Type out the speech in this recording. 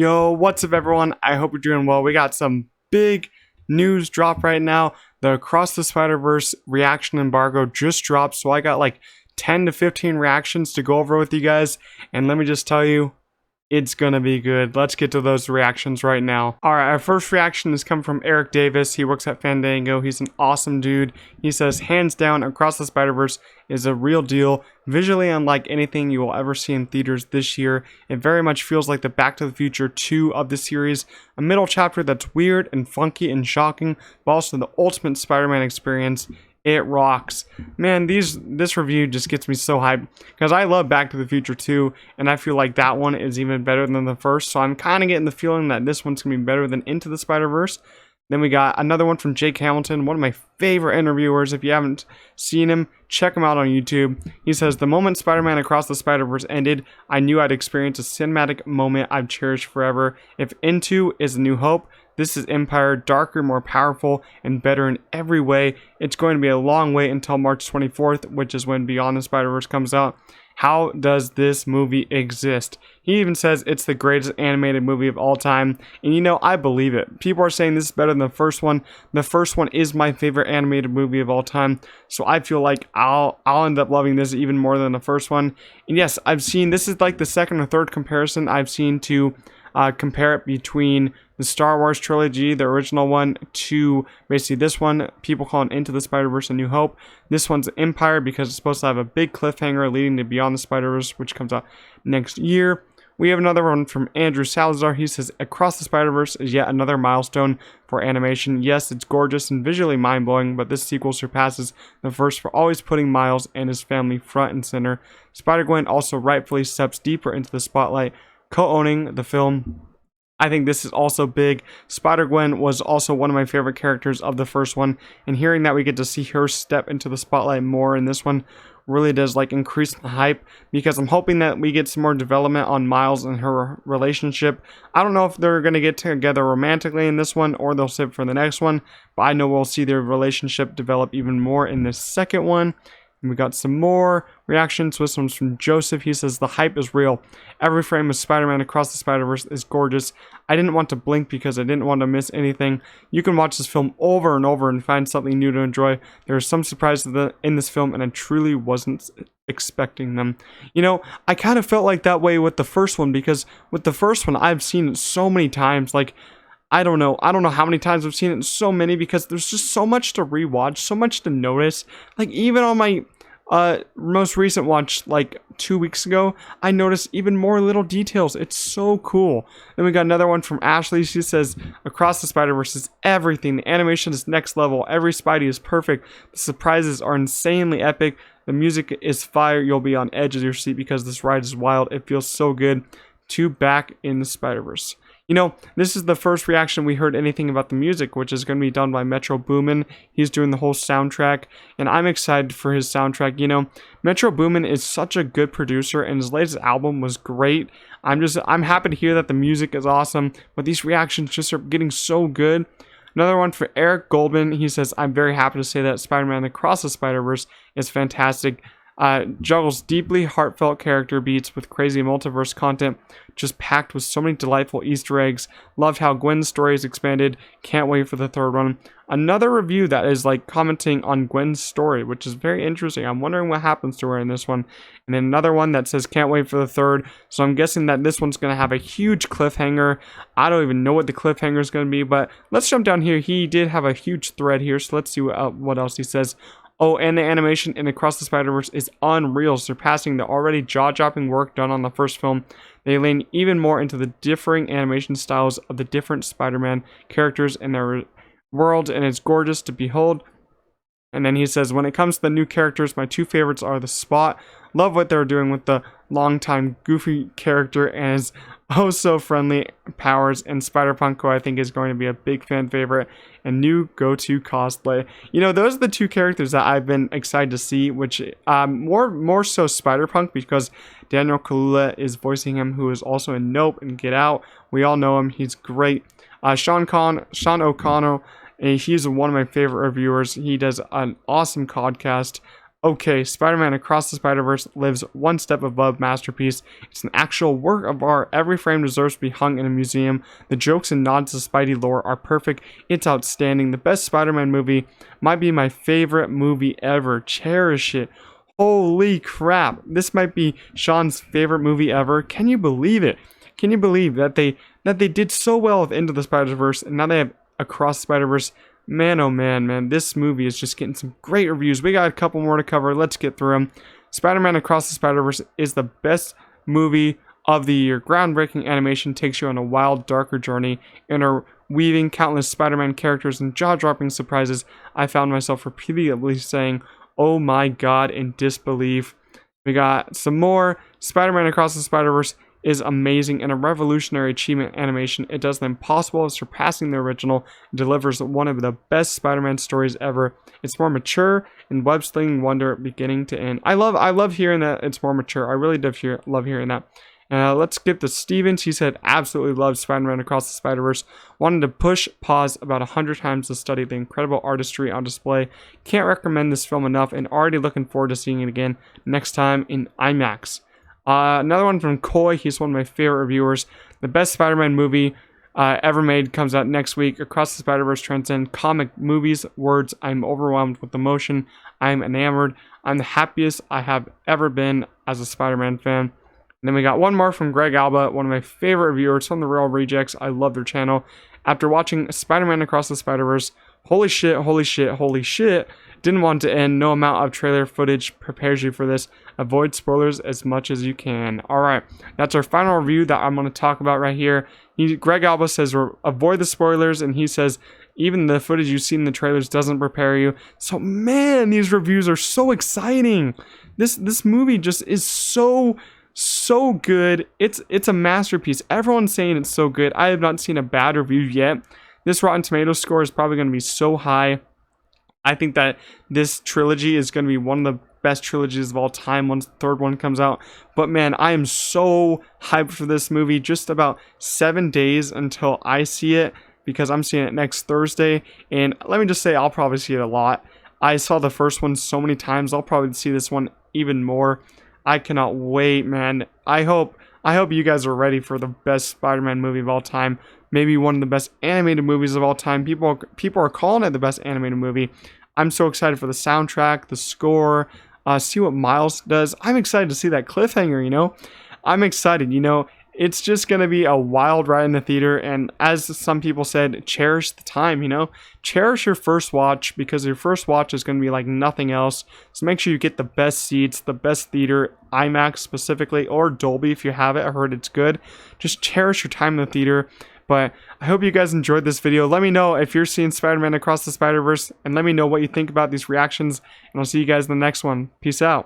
Yo, what's up, everyone? I hope you're doing well. We got some big news drop right now. The Across the Spider-Verse reaction embargo just dropped, so I got like 10 to 15 reactions to go over with you guys. And let me just tell you, it's gonna be good. Let's get to those reactions right now. Alright, our first reaction is coming from Eric Davis. He works at Fandango. He's an awesome dude. He says, hands down, Across the Spider-Verse is a real deal. Visually unlike anything you will ever see in theaters this year. It very much feels like the Back to the Future 2 of the series. A middle chapter that's weird and funky and shocking, but also the ultimate Spider-Man experience. It rocks. Man, this review just gets me so hyped because I love Back to the Future 2, and I feel like that one is even better than the first, so I'm kind of getting the feeling that this one's going to be better than Into the Spider-Verse. Then we got another one from Jake Hamilton, one of my favorite interviewers. If you haven't seen him, check him out on YouTube. He says, the moment Spider-Man Across the Spider-Verse ended, I knew I'd experience a cinematic moment I've cherished forever. If Into is A New Hope, this is Empire, darker, more powerful, and better in every way. It's going to be a long wait until March 24th, which is when Beyond the Spider-Verse comes out. How does this movie exist? He even says it's the greatest animated movie of all time. And you know, I believe it. People are saying this is better than the first one. The first one is my favorite animated movie of all time. So I feel like I'll end up loving this even more than the first one. And yes, I've seen, this is like the second or third comparison I've seen to compare it between the Star Wars trilogy, the original one, to basically this one. People call it Into the Spider-Verse A New Hope. This one's Empire because it's supposed to have a big cliffhanger leading to Beyond the Spider-Verse, which comes out next year. We have another one from Andrew Salazar. He says, Across the Spider-Verse is yet another milestone for animation. Yes, it's gorgeous and visually mind-blowing, but this sequel surpasses the first for always putting Miles and his family front and center. Spider-Gwen also rightfully steps deeper into the spotlight, co-owning the film. I think this is also big. Spider-Gwen was also one of my favorite characters of the first one, and hearing that we get to see her step into the spotlight more in this one really does like increase the hype, because I'm hoping that we get some more development on Miles and her relationship. I don't know if they're going to get together romantically in this one or they'll save for the next one, but I know we'll see their relationship develop even more in this second one. And we got some more reactions. This one's from Joseph. He says, the hype is real. Every frame of Spider-Man Across the Spider-Verse is gorgeous. I didn't want to blink because I didn't want to miss anything. You can watch this film over and over and find something new to enjoy. There are some surprises in this film, and I truly wasn't expecting them. You know, I kind of felt like that way with the first one, because with the first one, I've seen it so many times. Like, I don't know how many times I've seen it, so many, because there's just so much to rewatch, so much to notice. Like, even on my most recent watch, like 2 weeks ago, I noticed even more little details. It's so cool. Then we got another one from Ashley. She says, Across the Spider-Verse is everything. The animation is next level. Every Spidey is perfect. The surprises are insanely epic. The music is fire. You'll be on edge of your seat because this ride is wild. It feels so good to back in the Spider-Verse. You know, this is the first reaction we heard anything about the music, which is going to be done by Metro Boomin. He's doing the whole soundtrack, and I'm excited for his soundtrack. You know, Metro Boomin is such a good producer, and his latest album was great. I'm happy to hear that the music is awesome, but these reactions just are getting so good. Another one for Eric Goldman. He says, I'm very happy to say that Spider-Man Across the Spider-Verse is fantastic. Juggles deeply heartfelt character beats with crazy multiverse content, just packed with so many delightful Easter eggs. Loved how Gwen's story is expanded. Can't wait for the third one. Another review that is like commenting on Gwen's story, which is very interesting. I'm wondering what happens to her in this one. And then another one that says can't wait for the third. So I'm guessing that this one's going to have a huge cliffhanger. I don't even know what the cliffhanger is going to be, but let's jump down here. He did have a huge thread here, so let's see what else he says. Oh, and the animation in Across the Spider-Verse is unreal, surpassing the already jaw-dropping work done on the first film. They lean even more into the differing animation styles of the different Spider-Man characters and their world, and it's gorgeous to behold. And then he says, when it comes to the new characters, my two favorites are the Spot. Love what they're doing with the longtime goofy character and his oh so friendly powers, and Spider-Punk, who I think is going to be a big fan favorite and new go-to cosplay. You know, those are the two characters that I've been excited to see, which more so Spider-Punk, because Daniel Kaluuya is voicing him, who is also in Nope and Get Out. We all know him. He's great. Sean O'Connell, he's one of my favorite reviewers. He does an awesome podcast. Okay, Spider-Man Across the Spider-Verse lives one step above masterpiece. It's an actual work of art. Every frame deserves to be hung in a museum. The jokes and nods to Spidey lore are perfect. It's outstanding. The best Spider-Man movie might be my favorite movie ever. Cherish it. Holy crap. This might be Sean's favorite movie ever. Can you believe it? Can you believe that they did so well with Into the Spider-Verse and now they have Across the Spider-Verse? Man, oh man, this movie is just getting some great reviews. We got a couple more to cover. Let's get through them. Spider-Man Across the Spider-Verse is the best movie of the year. Groundbreaking animation takes you on a wild, darker journey. Interweaving countless Spider-Man characters and jaw-dropping surprises, I found myself repeatedly saying, "Oh my god," in disbelief. We got some more. Spider-Man Across the Spider-Verse is amazing and a revolutionary achievement animation. It does the impossible of surpassing the original and delivers one of the best Spider-Man stories ever. It's more mature and web-slinging wonder beginning to end. I love hearing that it's more mature. I really love hearing that. Let's get to Stevens. He said absolutely loves Spider-Man Across the Spider-Verse. Wanted to push pause about 100 times to study the incredible artistry on display. Can't recommend this film enough and already looking forward to seeing it again next time in IMAX. Another one from Koi. He's one of my favorite reviewers. The best Spider-Man movie ever made comes out next week. Across the Spider-Verse transcend comic, movies, words. I'm overwhelmed with emotion. I'm enamored. I'm the happiest I have ever been as a Spider-Man fan. And then we got one more from Greg Alba, one of my favorite reviewers from The Real Rejects. I love their channel. After watching Spider-Man Across the Spider-Verse, holy shit, holy shit, holy shit. Didn't want to end. No amount of trailer footage prepares you for this. Avoid spoilers as much as you can. Alright, that's our final review that I'm going to talk about right here. Greg Alba says avoid the spoilers, and he says even the footage you see in the trailers doesn't prepare you. So man, these reviews are so exciting. This movie just is so good. It's a masterpiece. Everyone's saying it's so good. I have not seen a bad review yet. This Rotten Tomatoes score is probably going to be so high. I think that this trilogy is going to be one of the best trilogies of all time once the third one comes out. But man, I am so hyped for this movie. Just about 7 days until I see it, because I'm seeing it next Thursday. And let me just say, I'll probably see it a lot. I saw the first one so many times. I'll probably see this one even more. I cannot wait, man. I hope you guys are ready for the best Spider-Man movie of all time. Maybe one of the best animated movies of all time. People are calling it the best animated movie. I'm so excited for the soundtrack, the score, see what Miles does. I'm excited to see that cliffhanger, you know. I'm excited, you know. It's just going to be a wild ride in the theater, and as some people said, cherish the time, you know. Cherish your first watch, because your first watch is going to be like nothing else. So make sure you get the best seats, the best theater, IMAX specifically, or Dolby if you have it. I heard it's good. Just cherish your time in the theater. But I hope you guys enjoyed this video. Let me know if you're seeing Spider-Man Across the Spider-Verse, and let me know what you think about these reactions, and I'll see you guys in the next one. Peace out.